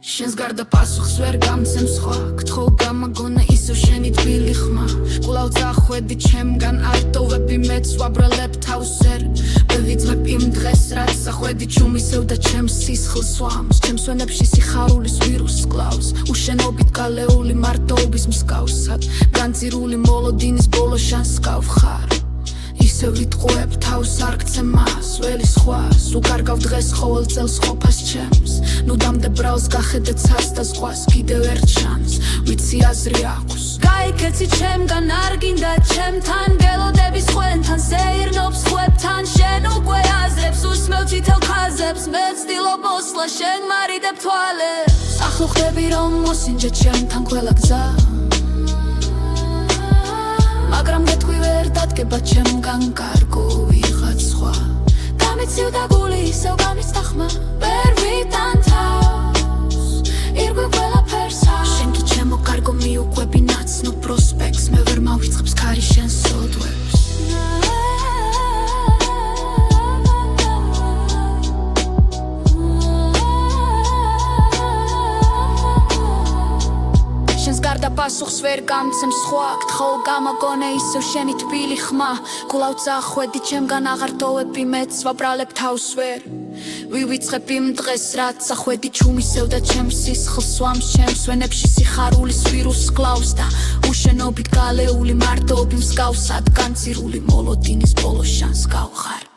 შენს გარდა პასუხს ვერ გამცემ სხვა გთხოვ გამაგონა ისევ შენი თბილი ხმა კვლავ წახვედი ჩემგან არ ტოვები მეც ვაბრალებ თავს ვერ ვიძმებ იმ დღეს რაც სახვედი ჩუმისევ და ჩემს სისხლს სვამს ჩემს ვენებში სიხარულის ვირუსს კლავს უშენობით გალეული მარტოობის მსგავსად განცირული მოლოდინის ბოლო შანსკავ ხარ ისევ ვიტყუებ თავს არ გცემ მას ველი სხვას უკარგავ დღეს ყოველ წელს ყოფას ჩემს ნუ დამდე ბრალს გახედე ცას და ზღვას კიდევ ერთ შანსს ვიცი აზრი აქვს გაიქეცი ჩემგან არ გინდა ჩემთან გელოდების ხვენთან სეირნობს ხვებთან შენ უკვე აზრებს უსმევ თითელ ხაზებს მე ვცდილობ მოსვლა შენ მარიდებ თვალებს ახლო ხდები რომ მოსინჯე ჩემთან ყველა გზა მაგრამ გეტყვი ვერ დადგება ჩემგან კარგო ვიღაც სხვა გამიცივ და გული ისევ გამიცდა ხმა ვერ ვიტან თავს ირგვი ყველაფერსა შენ კი ჩემო კარგო მიუყვები ნაცნობ პროსპექტს მე ვერ მავიწყებს ქარი შენს სოდვებს შენს გარდა პასუხს ვერ გამცემ სხვა გთხოვ გამაგონე ისევ შენი თბილი ხმა კვლავ წახვედი ჩემგან აღარ ტოვები მეც ვაბრალებ თავს ვერ ვივიწყებ იმ დღეს რაც სახვედი ჩუმისევ და ჩემს სისხლს სვამს ჩემს ვენებში სიხარულის ვირუსს კლავს და უშენობით გალეული მარტოობის მსგავსად განცირული მოლოდინის ბოლო შანსს გავხარ